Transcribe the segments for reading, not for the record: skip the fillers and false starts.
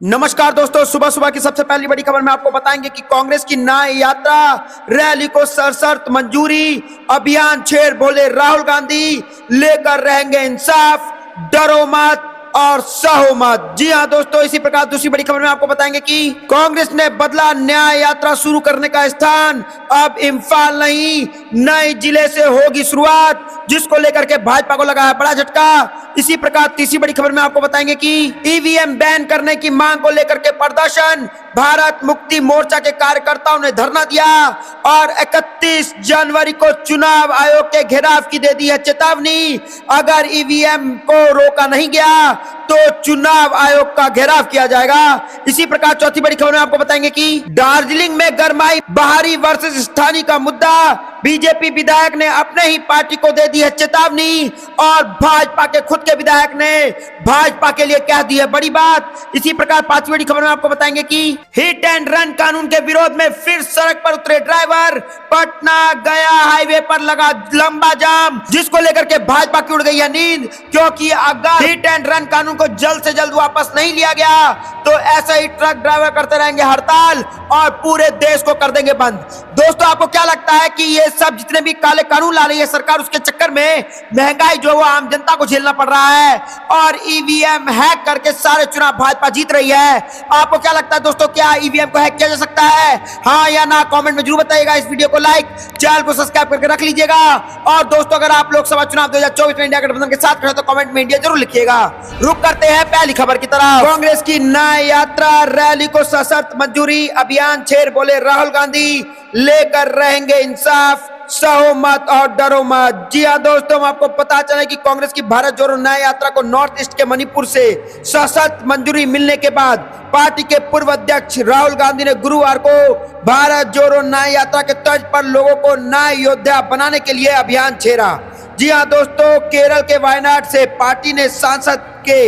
नमस्कार दोस्तों, सुबह सुबह की सबसे पहली बड़ी खबर में आपको बताएंगे कि कांग्रेस की न्याय यात्रा रैली को सशर्त मंजूरी, अभियान छेड़ बोले राहुल गांधी, लेकर रहेंगे इंसाफ, डरो मत और सहो मत। जी हां दोस्तों, इसी प्रकार दूसरी बड़ी खबर में आपको बताएंगे कि कांग्रेस ने बदला न्याय यात्रा शुरू करने का स्थान, अब इम्फाल नहीं नए जिले से होगी शुरुआत, जिसको लेकर के भाजपा को लगा है बड़ा झटका। इसी प्रकार तीसरी बड़ी खबर में आपको बताएंगे कि ईवीएम बैन करने की मांग को लेकर के प्रदर्शन, भारत मुक्ति मोर्चा के कार्यकर्ताओं ने धरना दिया और 31 जनवरी को चुनाव आयोग के घेराव की दे दी है चेतावनी। अगर ईवीएम को रोका नहीं गया तो चुनाव आयोग का घेराव किया जाएगा। इसी प्रकार चौथी बड़ी खबर में आपको बताएंगे कि दार्जिलिंग में गरमाई बाहरी वर्सेस स्थानीय का मुद्दा, बीजेपी विधायक ने अपने ही पार्टी को दे दी है चेतावनी और भाजपा के खुद के विधायक ने भाजपा के लिए कह दी है बड़ी बात। इसी प्रकार पांचवी बड़ी खबर में आपको बताएंगे कि हिट एंड रन कानून के विरोध में फिर सड़क पर उतरे ड्राइवर, पटना गया हाईवे पर लगा लंबा जाम, जिसको लेकर के भाजपा की उड़ गई है नींद, क्योंकि अगर हिट एंड रन कानून को जल्द से जल्द वापस नहीं लिया गया तो ऐसा ही ट्रक ड्राइवर करते रहेंगे हड़ताल और पूरे देश को कर देंगे बंद। दोस्तों, आपको क्या लगता है कि ये सब जितने भी काले कानून ला रही है सरकार, उसके चक्कर में महंगाई जो वो आम जनता को झेलना पड़ रहा है और ईवीएम हैक करके सारे चुनाव भाजपा जीत रही है? आपको क्या लगता है दोस्तों, क्या ईवीएम को हैक किया जा सकता है? हाँ या ना कमेंट में जरूर बताइएगा। इस वीडियो को लाइक, चैनल को सब्सक्राइब करके रख लीजिएगा और दोस्तों, अगर आप लोकसभा चुनाव 2024 में इंडिया गठबंधन के साथ खड़े तो कमेंट में इंडिया जरूर लिखिएगा। रुक करते हैं पहली खबर की तरफ। कांग्रेस की न्याय यात्रा रैली को सशर्त मंजूरी, अभियान छेड़ बोले राहुल गांधी, लेकर रहेंगे इंसाफ, सहो मत और डरो मत। जी हाँ दोस्तों, आपको पता चले कि कांग्रेस की भारत जोड़ो न्याय यात्रा को नॉर्थ ईस्ट के मणिपुर से सशर्त मंजूरी मिलने के बाद पार्टी के पूर्व अध्यक्ष राहुल गांधी ने गुरुवार को भारत जोड़ो न्याय यात्रा के तर्ज पर लोगों को न्याय योद्धा बनाने के लिए अभियान छेड़ा। जी हाँ दोस्तों, केरल के वायनाड से पार्टी ने सांसद के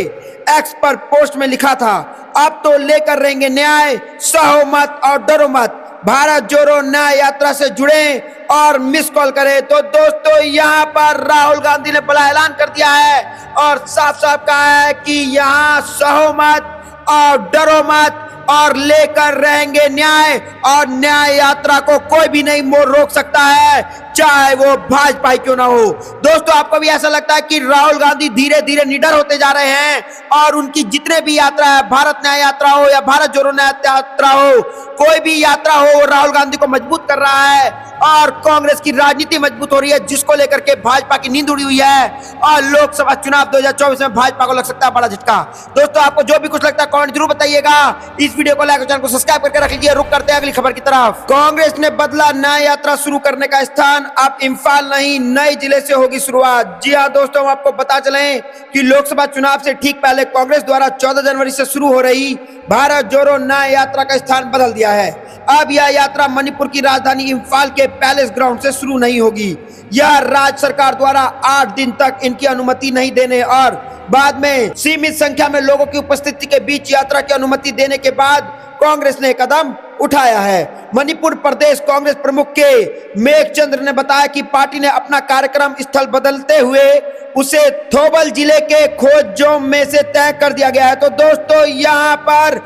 एक्स पर पोस्ट में लिखा था, अब तो लेकर रहेंगे न्याय, सहो मत और डरो मत, भारत जोड़ो न्याय यात्रा से जुड़े और मिस कॉल करें। तो दोस्तों, यहाँ पर राहुल गांधी ने बड़ा ऐलान कर दिया है और साफ साफ कहा है कि यहाँ सहो मत और डरो मत और लेकर रहेंगे न्याय, और न्याय यात्रा को कोई भी नहीं मोड़ रोक सकता है, चाहे वो भाजपा ही क्यों ना हो। दोस्तों, आपको भी ऐसा लगता है कि राहुल गांधी धीरे धीरे निडर होते जा रहे हैं और उनकी जितने भी यात्रा है, भारत न्याय यात्रा हो या भारत जोड़ो न्याय यात्रा हो, कोई भी यात्रा हो, राहुल गांधी को मजबूत कर रहा है और कांग्रेस की राजनीति मजबूत हो रही है, जिसको लेकर के भाजपा की नींद उड़ी हुई है और लोकसभा चुनाव 2024 में भाजपा को लग सकता है बड़ा झटका। दोस्तों, आपको जो भी कुछ लगता है कमेंट जरूर बताइएगा। इस वीडियो को लाइक और चैनल को सब्सक्राइब करके रख लीजिए। रुक करते हैं अगली खबर की तरफ। कांग्रेस ने बदला न्याय यात्रा शुरू करने का स्थान, अब इम्फाल नहीं नए जिले से होगी शुरुआत। जी हाँ दोस्तों, हम आपको बता चलें कि लोकसभा चुनाव से ठीक पहले कांग्रेस द्वारा 14 जनवरी से शुरू हो रही भारत जोड़ो न्याय यात्रा का स्थान बदल दिया है। अब यह यात्रा मणिपुर की राजधानी इम्फाल के पैलेस ग्राउंड से शुरू नहीं होगी। यह राज्य सरकार द्वारा 8 दिन तक इनकी अनुमति नहीं देने और बाद में सीमित संख्या में लोगों की उपस्थिति के बीच यात्रा की अनुमति देने के बाद कांग्रेस ने कदम उठाया है। मणिपुर प्रदेश कांग्रेस प्रमुख के मेघचंद्र ने बताया कि पार्टी ने अपना कार्यक्रम स्थल बदलते हुए उसे थोबल जिले के खोजोम में से तय कर दिया गया है। तो दोस्तों, यहाँ पर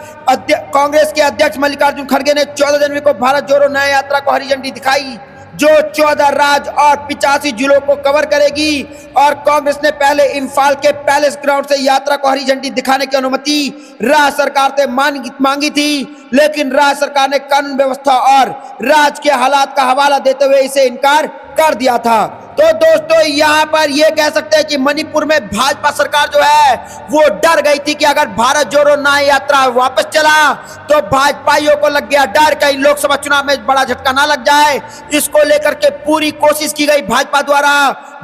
कांग्रेस के अध्यक्ष मल्लिकार्जुन खड़गे ने 14 जनवरी को भारत जोड़ो न्याय यात्रा को हरी झंडी दिखाई, जो 14 राज्य और 85 जिलों को कवर करेगी। और कांग्रेस ने पहले इम्फाल के पैलेस ग्राउंड से यात्रा को हरी झंडी दिखाने की अनुमति राज्य सरकार से मांगी थी, लेकिन राज्य सरकार ने कानून व्यवस्था और राज्य के हालात का हवाला देते हुए इसे इनकार कर दिया था। तो दोस्तों, यहाँ पर ये कह सकते हैं कि मणिपुर में भाजपा सरकार जो है वो डर गई थी कि अगर भारत जोड़ो न्याय यात्रा वापस चला तो भाजपाइयों को लग गया डर, कहीं लोकसभा चुनाव में बड़ा झटका ना लग जाए। इसको लेकर के पूरी कोशिश की गई भाजपा द्वारा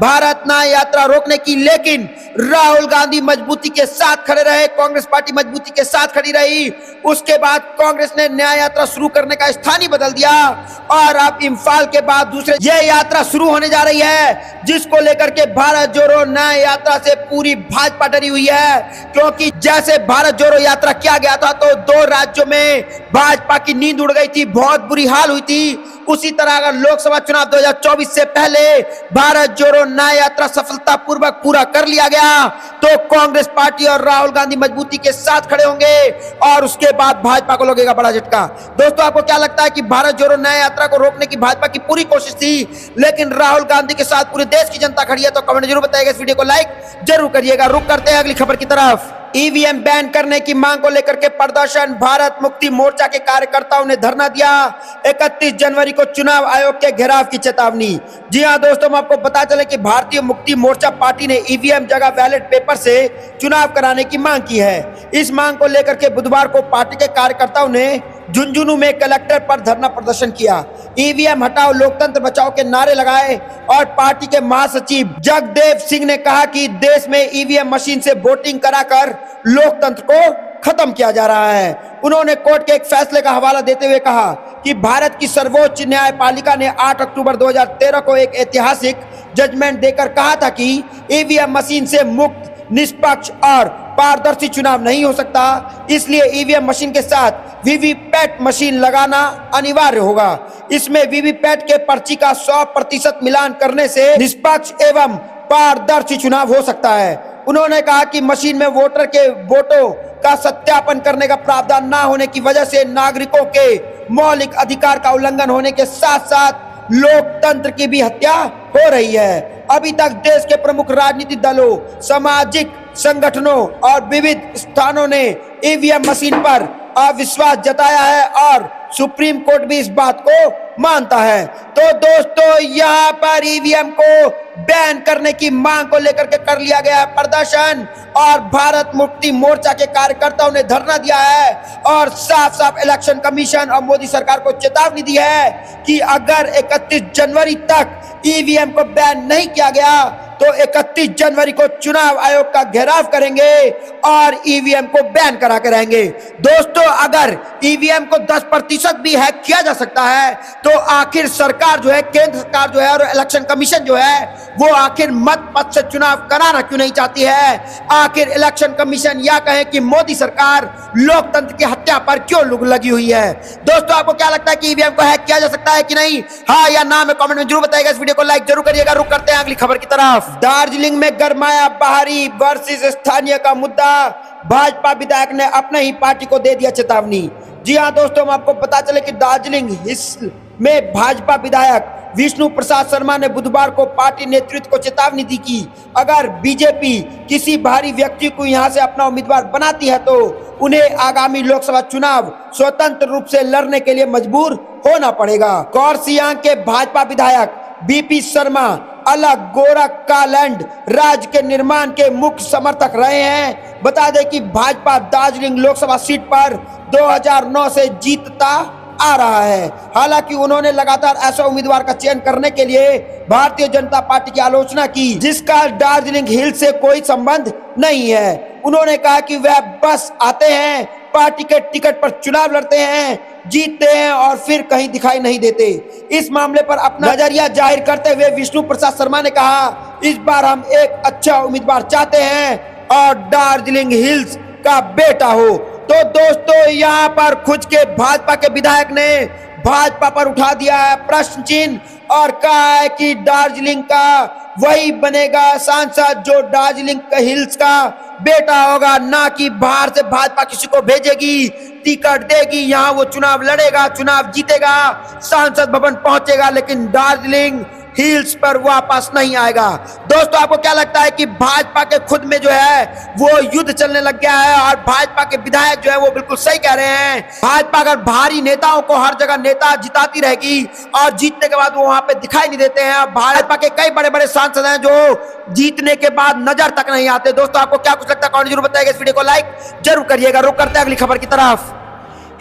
भारत न्याय यात्रा रोकने की, लेकिन राहुल गांधी मजबूती के साथ खड़े रहे, कांग्रेस पार्टी मजबूती के साथ खड़ी रही। उसके बाद कांग्रेस ने न्याय यात्रा शुरू करने का स्थान ही बदल दिया और अब इम्फाल के बाद दूसरे ये यात्रा शुरू होने जा रही है, जिसको लेकर के भारत जोड़ो न्याय यात्रा से पूरी भाजपा डरी हुई है, क्योंकि जैसे भारत जोड़ो यात्रा किया गया था तो 2 राज्यों में भाजपा की नींद उड़ गई थी, बहुत बुरी हाल हुई थी। उसी तरह अगर लोकसभा चुनाव 2024 से पहले भारत जोड़ो न्याय यात्रा सफलतापूर्वक पूरा कर लिया गया तो कांग्रेस पार्टी और राहुल गांधी मजबूती के साथ खड़े होंगे और उसके बाद भाजपा को लगेगा बड़ा झटका। दोस्तों, आपको क्या लगता है कि भारत जोड़ो न्याय यात्रा को रोकने की भाजपा की पूरी कोशिश थी, लेकिन राहुल गांधी के साथ पूरे देश की जनता खड़ी है? तो कमेंट जरूर बताइएगा, इस वीडियो को लाइक जरूर करिएगा। रुक करते हैं अगली खबर की तरफ। ईवीएम बैन करने की मांग को लेकर के प्रदर्शन, भारत मुक्ति मोर्चा के कार्यकर्ताओं ने धरना दिया। 31 जनवरी को चुनाव आयोग के घेराव की चेतावनी। जी हां दोस्तों, मैं आपको पता चले कि भारतीय मुक्ति मोर्चा पार्टी ने ईवीएम जगह बैलेट पेपर से चुनाव कराने की मांग की है। इस मांग को लेकर के बुधवार को पार्टी के कार्यकर्ताओं ने झुंझुनू में कलेक्टर पर धरना प्रदर्शन किया। ईवीएम हटाओ, लोकतंत्र बचाओ के नारे लगाए और पार्टी के महासचिव जगदेव सिंह ने कहा कि देश में ईवीएम मशीन से वोटिंग कराकर लोकतंत्र को खत्म किया जा रहा है। उन्होंने कोर्ट के एक फैसले का हवाला देते हुए कहा कि भारत की सर्वोच्च न्यायपालिका ने 8 अक्टूबर 2013 को एक ऐतिहासिक जजमेंट देकर कहा था कि ईवीएम मशीन से मुक्त, निष्पक्ष और पारदर्शी चुनाव नहीं हो सकता। इसलिए ईवीएम मशीन के साथ वीवीपैट मशीन लगाना अनिवार्य होगा। इसमें वीवीपैट के पर्ची का 100% मिलान करने से निष्पक्ष एवं पारदर्शी चुनाव हो सकता है। उन्होंने कहा कि मशीन में वोटर के वोटों का सत्यापन करने का प्रावधान न होने की वजह से नागरिकों के मौलिक अधिकार का उल्लंघन होने के साथ साथ लोकतंत्र की भी हत्या हो रही है। अभी तक देश के प्रमुख राजनीतिक दलों, सामाजिक संगठनों और विविध स्थानों ने ईवीएम मशीन पर अविश्वास जताया है और सुप्रीम कोर्ट भी इस बात को मानता है। तो दोस्तों, यहाँ पर ईवीएम को बैन करने की मांग को लेकर के कर लिया गया है प्रदर्शन और भारत मुक्ति मोर्चा के कार्यकर्ताओं ने धरना दिया है और साफ साफ इलेक्शन कमीशन और मोदी सरकार को चेतावनी दी है कि अगर 31 जनवरी तक ईवीएम को बैन नहीं किया गया तो 31 जनवरी को चुनाव आयोग का घेराव करेंगे और ईवीएम को बैन करा के रहेंगे। दोस्तों, अगर ईवीएम को 10% भी हैक किया जा सकता है तो आखिर सरकार जो है, केंद्र सरकार जो है और इलेक्शन कमीशन जो है वो आखिर मत पथ से चुनाव कराना क्यों नहीं चाहती है? आखिर इलेक्शन कमीशन या कहें कि मोदी सरकार लोकतंत्र की हत्या पर क्यों लगी हुई है? दोस्तों, आपको क्या लगता है कि ईवीएम को हैक किया जा सकता है कि नहीं? हाँ या ना में कमेंट में जरूर बताइएगा। इस वीडियो को लाइक जरूर करिएगा। रुक करते हैं अगली खबर की तरफ। दार्जिलिंग में गरमाया बाहरी वर्सेस स्थानीय का मुद्दा, भाजपा विधायक ने अपने ही पार्टी को दे दिया चेतावनी। जी हां दोस्तों, आपको पता चले कि दार्जिलिंग हिस्से में भाजपा विधायक विष्णु प्रसाद शर्मा ने बुधवार को पार्टी नेतृत्व को चेतावनी दी कि अगर बीजेपी किसी बाहरी व्यक्ति को यहां से अपना उम्मीदवार बनाती है तो उन्हें आगामी लोकसभा चुनाव स्वतंत्र रूप से लड़ने के लिए मजबूर होना पड़ेगा। कौरसियांग के भाजपा विधायक बीपी शर्मा अलग गोरखनाथ राज्य के निर्माण के मुख्य समर्थक रहे हैं। बता दें कि भाजपा दार्जिलिंग लोकसभा सीट पर 2009 से जीतता आ रहा है। हालांकि उन्होंने लगातार ऐसा उम्मीदवार का चयन करने के लिए भारतीय जनता पार्टी की आलोचना की जिसका दार्जिलिंग हिल से कोई संबंध नहीं है। उन्होंने कहा कि वह बस आते हैं, पार्टी के टिकट पर चुनाव लड़ते हैं, जीतते हैं और फिर कहीं दिखाई नहीं देते। इस मामले पर अपना नजरिया जाहिर करते हुए विष्णु प्रसाद शर्मा ने कहा, इस बार हम एक अच्छा उम्मीदवार चाहते हैं और दार्जिलिंग हिल्स का बेटा हो। तो दोस्तों, यहाँ पर खुद के भाजपा के विधायक ने भाजपा पर उठा दिया है प्रश्न चिन्ह और कहा है कि दार्जिलिंग का वही बनेगा सांसद जो दार्जिलिंग हिल्स का बेटा होगा, ना कि बाहर से भाजपा किसी को भेजेगी, टिकट देगी, यहाँ वो चुनाव लड़ेगा, चुनाव जीतेगा, सांसद भवन पहुंचेगा, लेकिन दार्जिलिंग हिल्स पर वापस नहीं आएगा। दोस्तों, आपको क्या लगता है कि भाजपा के खुद में जो है वो युद्ध चलने लग गया है और भाजपा के विधायक जो है वो बिल्कुल सही कह रहे हैं। भाजपा अगर भारी नेताओं को हर जगह नेता जिताती रहेगी और जीतने के बाद वो वहां पे दिखाई नहीं देते हैं। भाजपा के कई बड़े बड़े सांसद हैं जो जीतने के बाद नजर तक नहीं आते। दोस्तों, आपको क्या कुछ लगता है कमेंट जरूर बताइएगा। इस वीडियो को लाइक जरूर करिएगा। रुक करते हैं अगली खबर की तरफ।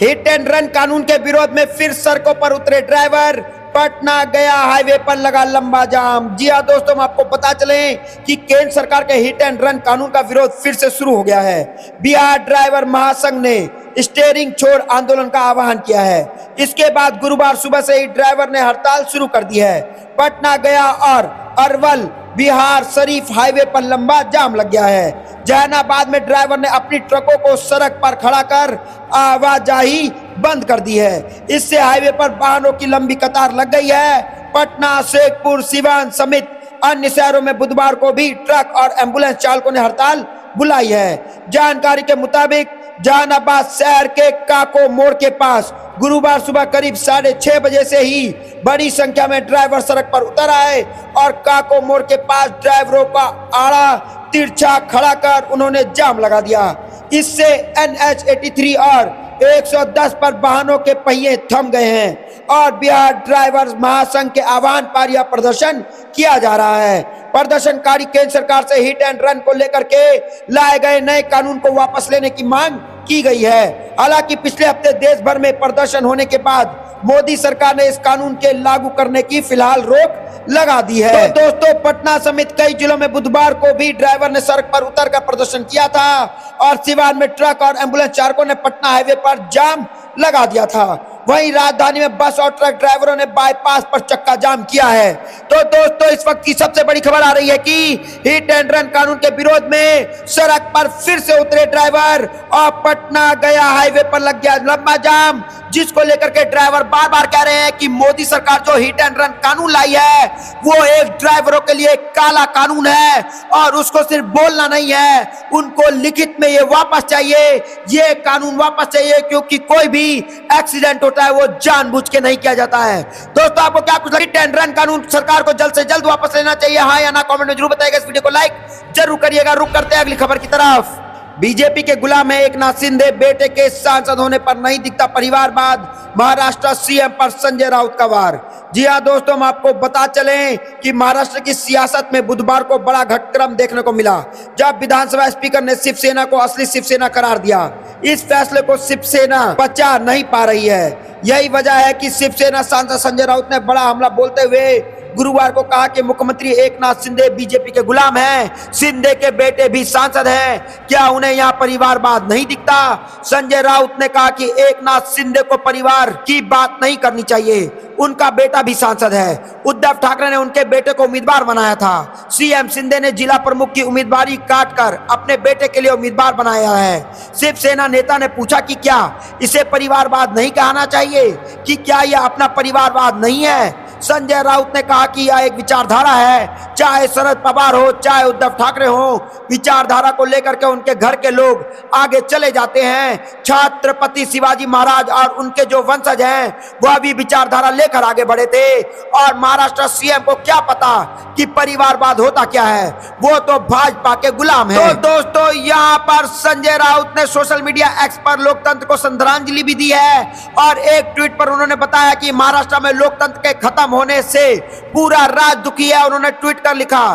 हिट एंड रन कानून के विरोध में फिर सड़कों पर उतरे ड्राइवर, पटना गया हाईवे पर लगा लंबा जाम। जी हां दोस्तों, आपको पता चले कि केंद्र सरकार के हिट एंड रन कानून का विरोध फिर से शुरू हो गया है। बिहार ड्राइवर महासंघ ने स्टीयरिंग छोड़ आंदोलन का आह्वान किया है। इसके बाद गुरुवार सुबह से ही ड्राइवर ने हड़ताल शुरू कर दी है। पटना गया और अरवल बिहार शरीफ हाईवे पर लंबा जाम लग गया है। जहानाबाद में ड्राइवर ने अपनी ट्रकों को सड़क पर खड़ा कर आवाजाही बंद कर दी है। इससे हाईवे पर वाहनों की लंबी कतार लग गई है। पटना, शेखपुर, सिवान समेत अन्य शहरों में बुधवार को भी ट्रक और एम्बुलेंस चालकों ने हड़ताल बुलाई है। जानकारी के मुताबिक जहानाबाद शहर के काको मोड़ के पास गुरुवार सुबह करीब 6:30 बजे से ही बड़ी संख्या में ड्राइवर सड़क पर उतर आए और काको मोड़ के पास ड्राइवरों का आड़ा तिरछा खड़ा कर उन्होंने जाम लगा दिया। इससे NH 83 और 110 पर वाहनों के पहिए थम गए हैं और बिहार ड्राइवर्स महासंघ के आह्वान पर यह प्रदर्शन किया जा रहा है। प्रदर्शनकारी केंद्र सरकार से हिट एंड रन को लेकर के लाए गए नए कानून को वापस लेने की मांग की गई है। हालांकि पिछले हफ्ते देश भर में प्रदर्शन होने के बाद मोदी सरकार ने इस कानून के लागू करने की फिलहाल रोक लगा दी है। तो दोस्तों, पटना समेत कई जिलों में बुधवार को भी ड्राइवर ने सड़क पर उतरकर प्रदर्शन किया था और सिवान में ट्रक और एम्बुलेंस चालकों ने पटना हाईवे पर जाम लगा दिया था। वहीं राजधानी में बस और ट्रक ड्राइवरों ने बाईपास पर चक्का जाम किया है। तो दोस्तों, इस वक्त की सबसे बड़ी खबर आ रही है कि हिट एंड रन कानून के विरोध में सड़क पर फिर से उतरे ड्राइवर और पटना गया हाईवे पर लग गया लंबा जाम, जिसको लेकर के ड्राइवर बार बार कह रहे हैं कि मोदी सरकार जो हिट एंड रन कानून लाई है वो एक ड्राइवरों के लिए काला कानून है और उसको सिर्फ बोलना नहीं है, उनको लिखित में ये वापस चाहिए, ये कानून वापस चाहिए, क्योंकि कोई भी एक्सीडेंट होता है वो जानबूझ के नहीं किया जाता है। दोस्तों, आपको क्या कुछ हिट एंड रन कानून सरकार को जल्द से जल्द वापस लेना चाहिए, हाँ या ना? कमेंट में जरूर बताइएगा। इस वीडियो को लाइक जरूर करिएगा। रुक करते हैं अगली खबर की तरफ। बीजेपी के गुलाम है एकनाथ शिंदे, बेटे के सांसद होने पर नहीं दिखता परिवारवाद, महाराष्ट्र सीएम पर संजय राउत का वार। जी हां दोस्तों, हम आपको बता चलें कि महाराष्ट्र की सियासत में बुधवार को बड़ा घटक्रम देखने को मिला, जब विधानसभा स्पीकर ने शिवसेना को असली शिवसेना करार दिया। इस फैसले को शिवसेना पचा नहीं पा रही है। यही वजह है कि शिवसेना सांसद संजय राउत ने बड़ा हमला बोलते हुए गुरुवार को कहा कि मुख्यमंत्री एकनाथ शिंदे बीजेपी के गुलाम हैं, शिंदे के बेटे भी सांसद हैं, क्या उन्हें यहाँ परिवारवाद नहीं दिखता? संजय राउत ने कहा कि एकनाथ शिंदे को परिवार की बात नहीं करनी चाहिए, उनका बेटा भी सांसद है। उद्धव ठाकरे ने उनके बेटे को उम्मीदवार बनाया था। सीएम शिंदे ने जिला प्रमुख की उम्मीदवारी काटकर अपने बेटे के लिए उम्मीदवार बनाया है। शिवसेना नेता ने पूछा कि क्या इसे परिवारवाद नहीं कहना चाहिए, कि क्या यह अपना परिवारवाद नहीं है? संजय राउत ने कहा कि यह एक विचारधारा है, चाहे शरद पवार हो चाहे उद्धव ठाकरे हो, विचारधारा को लेकर के उनके घर के लोग आगे चले जाते हैं। छत्रपति शिवाजी महाराज और उनके जो वंशज हैं वह भी विचारधारा लेकर आगे बढ़े थे और महाराष्ट्र सीएम को क्या पता कि परिवारवाद होता क्या है, वो तो भाजपा के गुलाम है। तो दोस्तों, यहाँ पर संजय राउत ने सोशल मीडिया एक्स पर लोकतंत्र को श्रद्धांजलि भी दी है और एक ट्वीट पर उन्होंने बताया कि महाराष्ट्र में लोकतंत्र के खत्म होने से पूरा राज्य दुखी है। उन्होंने ट्वीट कर लिखा,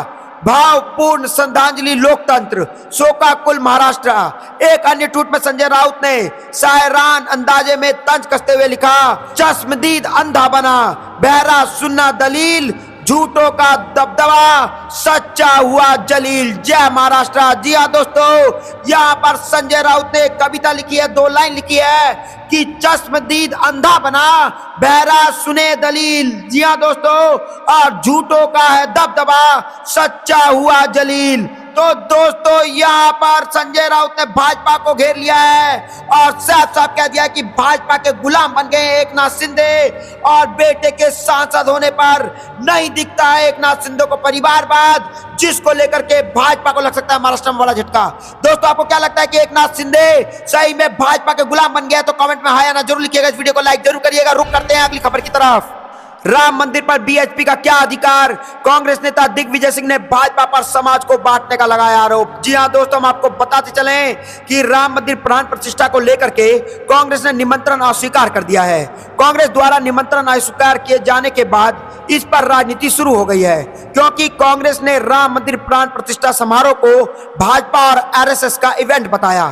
भावपूर्ण श्रद्धांजलि लोकतंत्र, शोकाकुल महाराष्ट्र। एक अन्य ट्वीट में संजय राउत ने शायरान अंदाजे में तंज कसते हुए लिखा, चश्मदीद अंधा बना, बहरा सुनना दलील, झूठों का दबदबा, सच्चा हुआ जलील, जय महाराष्ट्र। जी हाँ दोस्तों, यहाँ पर संजय राउत ने कविता लिखी है, 2 लाइन लिखी है कि चश्मदीद अंधा बना, बहरा सुने दलील। जी हाँ दोस्तों, और झूठों का है दबदबा, सच्चा हुआ जलील। तो दोस्तों, यहाँ पर संजय राउत ने भाजपा को घेर लिया है और साफ साफ कह दिया कि भाजपा के गुलाम बन गए एकनाथ शिंदे और बेटे के सांसद होने पर नहीं दिखता है एकनाथ शिंदे को परिवारवाद, जिसको लेकर के भाजपा को लग सकता है महाराष्ट्र में बड़ा झटका। दोस्तों, आपको क्या लगता है कि एकनाथ शिंदे सही में भाजपा के गुलाम बन गया? तो कमेंट में हाँ या ना जरूर लिखिएगा। इस वीडियो को लाइक जरूर करिएगा। रुक करते हैं अगली खबर की तरफ। राम मंदिर पर बीएचपी का क्या अधिकार? कांग्रेस नेता दिग्विजय सिंह ने भाजपा पर समाज को बांटने का लगाया आरोप। जी हां दोस्तों, हम आपको बताते चलें कि राम मंदिर प्राण प्रतिष्ठा को लेकर के कांग्रेस ने निमंत्रण अस्वीकार कर दिया है। कांग्रेस द्वारा निमंत्रण अस्वीकार किए जाने के बाद इस पर राजनीति शुरू हो गई है, क्योंकि कांग्रेस ने राम मंदिर प्राण प्रतिष्ठा समारोह को भाजपा और आरएसएस का इवेंट बताया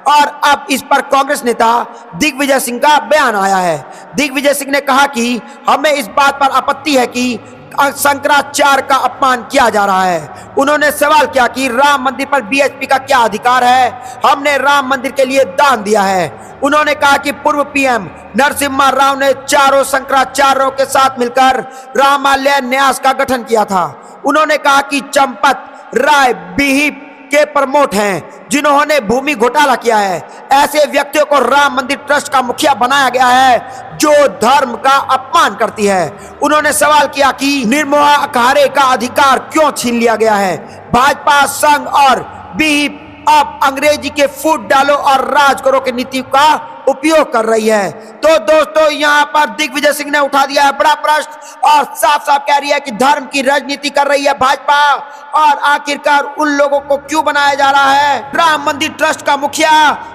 और अब इस पर कांग्रेस नेता दिग्विजय सिंह का बयान आया है। दिग्विजय सिंह ने कहा कि हमें इस बात पर आपत्ति है कि शंकराचार्य का अपमान किया जा रहा है। उन्होंने सवाल किया कि राम मंदिर पर बीएचपी का क्या अधिकार है, हमने राम मंदिर के लिए दान दिया है। उन्होंने कहा कि पूर्व पीएम नरसिम्हा राव ने चारों शंकराचार्यों के साथ मिलकर रामालय न्यास का गठन किया था। उन्होंने कहा कि चंपत राय विहिप के प्रमोट हैं, जिन्होंने भूमि घोटाला किया है। ऐसे व्यक्तियों को राम मंदिर ट्रस्ट का मुखिया बनाया गया है जो धर्म का अपमान करती है। उन्होंने सवाल किया कि निर्मोहा अखाड़े का अधिकार क्यों छीन लिया गया है। भाजपा संघ और बीप अब अंग्रेजी के फूट डालो और राज करो की नीति का उपयोग कर रही है। तो दोस्तों, यहाँ पर दिग्विजय सिंह ने उठा दिया है बड़ा प्रश्न और साफ साफ कह रही है कि धर्म की राजनीति कर रही है भाजपा, और आखिरकार उन लोगों को क्यों बनाया जा रहा है राम मंदिर ट्रस्ट का मुखिया,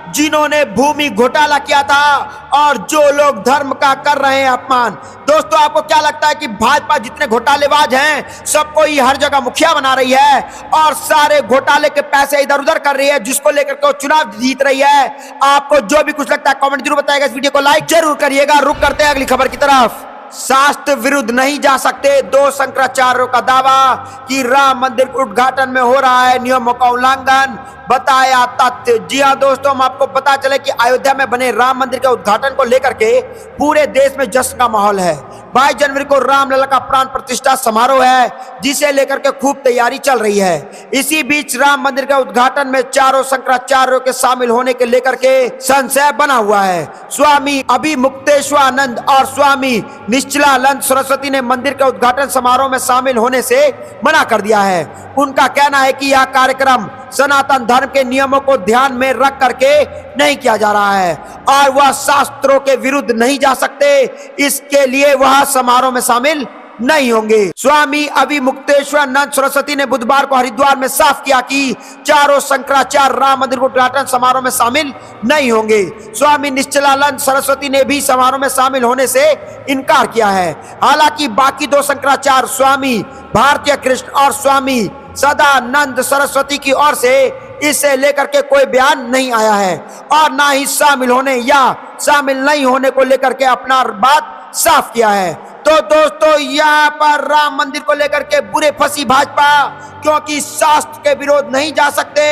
जिन्होंने भूमि घोटाला किया था और जो लोग धर्म का कर रहे हैं अपमान। दोस्तों, आपको क्या लगता है कि भाजपा जितने घोटालेबाज हैं सबको ही हर जगह मुखिया बना रही है और सारे घोटाले के पैसे इधर उधर कर रही है, जिसको लेकर के चुनाव जीत रही है? आपको जो भी कुछ लगता है कमेंट जरूर बताइएगा। इस वीडियो को लाइक जरूर करिएगा। रुक करते हैं अगली खबर की तरफ। शास्त्र विरुद्ध नहीं जा सकते, 2 शंकराचार्यों का दावा कि राम मंदिर उद्घाटन में हो रहा है नियमों का उल्लंघन, बताया तथ्य। जी हां दोस्तों, हम आपको पता चले कि अयोध्या में बने राम मंदिर के उद्घाटन को लेकर के पूरे देश में जश्न का माहौल है। 22 जनवरी को रामलला का प्राण प्रतिष्ठा समारोह है, जिसे लेकर के खूब तैयारी चल रही है। इसी बीच राम मंदिर के उद्घाटन में चारों शंकराचार्यों के शामिल होने के लेकर के संशय बना हुआ है। स्वामी अभिमुक्तेश्वरानंद और स्वामी निश्चलानंद सरस्वती ने मंदिर के उद्घाटन समारोह में शामिल होने से मना कर दिया है। उनका कहना है कि यह कार्यक्रम सनातन धर्म के नियमों को ध्यान में रख करके नहीं किया जा रहा है और वह शास्त्रों के विरुद्ध नहीं जा सकते, इसके लिए वह समारोह में शामिल नहीं होंगे। स्वामी अभिमुक्तेश्वरानंद सरस्वती ने बुधवार को हरिद्वार में साफ किया कि चारों शंकराचार्य राम मंदिर उद्घाटन समारोह में शामिल नहीं होंगे। स्वामी निश्चलानंद सरस्वती ने भी समारोह में शामिल होने से इनकार किया है। हालांकि बाकी 2 शंकराचार्य स्वामी भारतीय कृष्ण और स्वामी सदानंद सरस्वती की ओर से इसे लेकर के कोई बयान नहीं आया है और ना ही शामिल होने या शामिल नहीं होने को लेकर के अपना बात साफ किया है। तो दोस्तों, यहाँ पर राम मंदिर को लेकर के बुरे फंसी भाजपा, क्योंकि शास्त्र के विरोध नहीं जा सकते,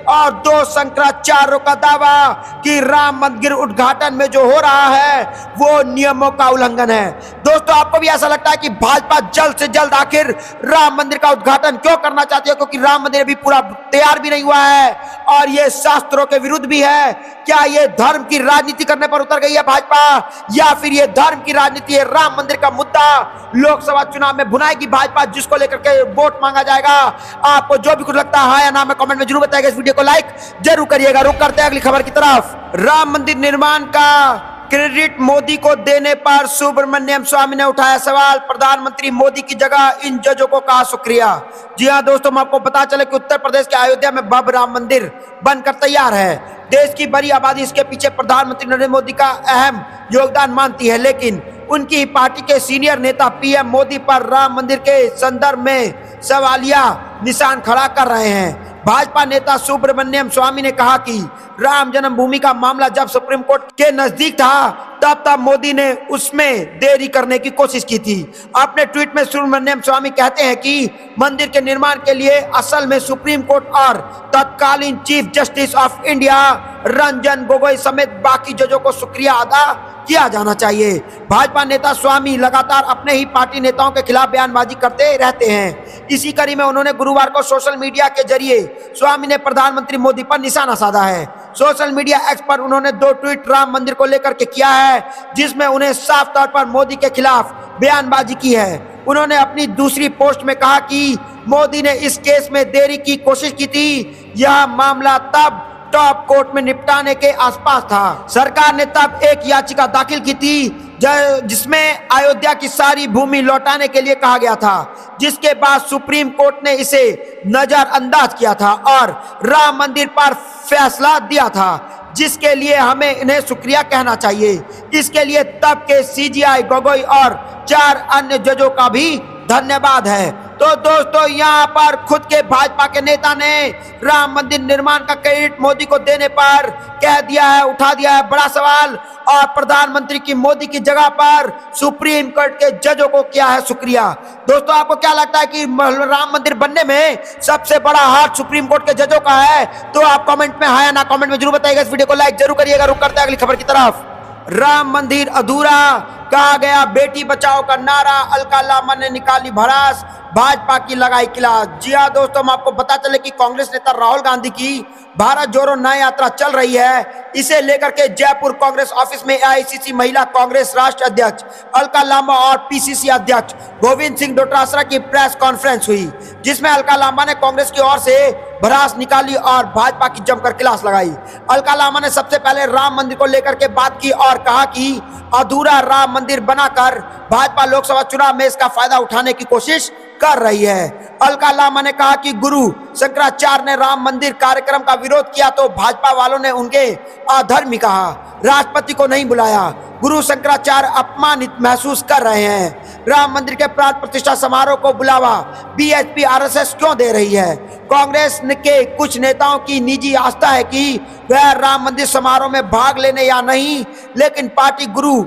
और 2 शंकराचार्यों का दावा कि राम मंदिर उद्घाटन में जो हो रहा है वो नियमों का उल्लंघन है। दोस्तों, आपको भी ऐसा लगता है कि भाजपा जल्द से जल्द आखिर राम मंदिर का उद्घाटन क्यों करना चाहती है? क्योंकि राम मंदिर अभी पूरा तैयार भी नहीं हुआ है और ये शास्त्रों के विरुद्ध भी है। क्या ये धर्म की राजनीति करने पर उतर गई है भाजपा, या फिर ये धर्म की राजनीति है? राम मंदिर का मुद्दा लोकसभा चुनाव में भुनाएगी भाजपा, जिसको लेकर के वोट मांगा जाएगा। आपको जो भी कुछ लगता है या ना में कमेंट में जरूर बताइएगा। इस वीडियो को लाइक जरूर करिएगा। रुक करते हैं अगली खबर की तरफ। राम मंदिर निर्माण का क्रेडिट मोदी को देने पर सुब्रमण्यम स्वामी ने उठाया सवाल। प्रधानमंत्री मोदी की जगह इन जजों को कहा शुक्रिया। जी हां दोस्तों, हम आपको पता चले कि उत्तर प्रदेश के अयोध्या में भव्य राम मंदिर बनकर तैयार है। देश की बड़ी आबादी इसके पीछे प्रधानमंत्री नरेंद्र मोदी का अहम योगदान मानती है, लेकिन उनकी पार्टी के सीनियर नेता पीएम मोदी पर राम मंदिर के संदर्भ में सवालिया निशान खड़ा कर रहे हैं। भाजपा नेता सुब्रमण्यम स्वामी ने कहा कि राम जन्मभूमि का मामला जब सुप्रीम कोर्ट के नजदीक था तब मोदी ने उसमें देरी करने की कोशिश की थी। अपने ट्वीट में सुब्रमण्यम स्वामी कहते हैं कि मंदिर के निर्माण के लिए असल में सुप्रीम कोर्ट और तत्कालीन chief justice of India Ranjan Gogoi समेत बाकी जजों को शुक्रिया अदा किया जाना चाहिए। भाजपा नेता स्वामी लगातार अपने ही पार्टी नेताओं के खिलाफ बयानबाजी करते रहते हैं। इसी कड़ी में उन्होंने गुरुवार को सोशल मीडिया के जरिए स्वामी ने प्रधानमंत्री मोदी पर निशाना साधा है। सोशल मीडिया एक्स पर उन्होंने 2 ट्वीट राम मंदिर को लेकर के किया है, जिसमें उन्हें साफ तौर पर मोदी के खिलाफ बयानबाजी की है। उन्होंने अपनी दूसरी पोस्ट में कहा कि मोदी ने इस केस में देरी की कोशिश की थी। यह मामला तब टॉप कोर्ट में निपटाने के आसपास था। सरकार ने तब एक याचिका दाखिल की थी जिसमें अयोध्या की सारी भूमि लौटाने के लिए कहा गया था, जिसके बाद सुप्रीम कोर्ट ने इसे नजरअंदाज किया था और राम मंदिर पर फैसला दिया था, जिसके लिए हमें इन्हें शुक्रिया कहना चाहिए। इसके लिए तब के सीजीआई गोगोई और 4 अन्य जजों का भी धन्यवाद है। तो दोस्तों, यहाँ पर खुद के भाजपा के नेता ने राम मंदिर निर्माण का क्रेडिट मोदी को देने पर कह दिया है, उठा दिया है बड़ा सवाल, और प्रधानमंत्री की मोदी की जगह पर सुप्रीम कोर्ट के जजों को किया है शुक्रिया। दोस्तों, आपको क्या लगता है कि राम मंदिर बनने में सबसे बड़ा हाथ सुप्रीम कोर्ट के जजों का है? तो आप कमेंट में हाँ या ना कमेंट में जरूर बताइएगा। इस वीडियो को लाइक जरूर करिएगा। रुक करते हैं अगली खबर की तरफ। राम मंदिर अधूरा, कहा गया बेटी बचाओ का नारा, अलका लामा ने निकाली भड़ास। भाजपा की लगाई क्लास। जी हाँ दोस्तों, हम आपको बता चले कि कांग्रेस नेता राहुल गांधी की भारत जोड़ो न्याय यात्रा चल रही है। इसे लेकर के जयपुर कांग्रेस ऑफिस में एआईसीसी महिला कांग्रेस राष्ट्र अध्यक्ष अलका लांबा और पीसीसी अध्यक्ष गोविंद सिंह डोटासरा की प्रेस कॉन्फ्रेंस हुई, जिसमें अलका लांबा ने कांग्रेस की ओर से भड़ास निकाली और भाजपा की जमकर क्लास लगाई। अलका लांबा ने सबसे पहले राम मंदिर को लेकर के बात की और कहा कि अधूरा राम मंदिर बनाकर भाजपा लोकसभा चुनाव में इसका फायदा उठाने की कोशिश कर रही है। अलका लांबा ने कहा कि गुरु शंकराचार्य ने राम मंदिर कार्यक्रम का विरोध किया तो भाजपा वालों ने उनके अधर्मी कहा, राष्ट्रपति को नहीं बुलाया। गुरु शंकराचार्य अपमानित महसूस कर रहे हैं। राम मंदिर के प्राण प्रतिष्ठा समारोह को बुलावा बीएचपी आरएसएस क्यों दे रही है? कांग्रेस के कुछ नेताओं की निजी आस्था है कि वह राम मंदिर समारोह में भाग लेने या नहीं, लेकिन पार्टी गुरु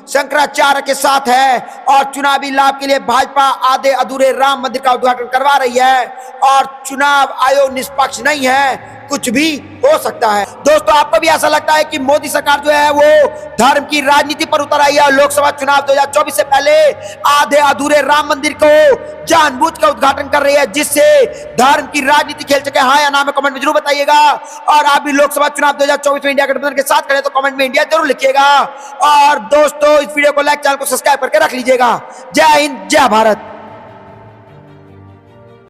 शंकराचार्य के साथ है और चुनावी लाभ के लिए भाजपा आधे अधूरे राम मंदिर का उद्घाटन करवा रही है और चुनाव आयोग निष्पक्ष नहीं है, कुछ भी हो सकता है। दोस्तों, आपको भी ऐसा लगता है कि मोदी सरकार जो है वो धर्म की राजनीति पर उतर आई है और लोकसभा चुनाव 2024 से पहले आधे अधूरे राम मंदिर को जानबूझकर उद्घाटन कर रही है, जिससे धर्म की राजनीति खेल सके? हाँ या ना में कमेंट में जरूर बताइएगा। और आप भी लोकसभा चुनाव 2024 में इंडिया गठबंधन के साथ खड़े तो कमेंट में इंडिया जरूर लिखिएगा। और दोस्तों, इस वीडियो को लाइक, चैनल को सब्सक्राइब करके रख लीजिएगा। जय हिंद, जय भारत।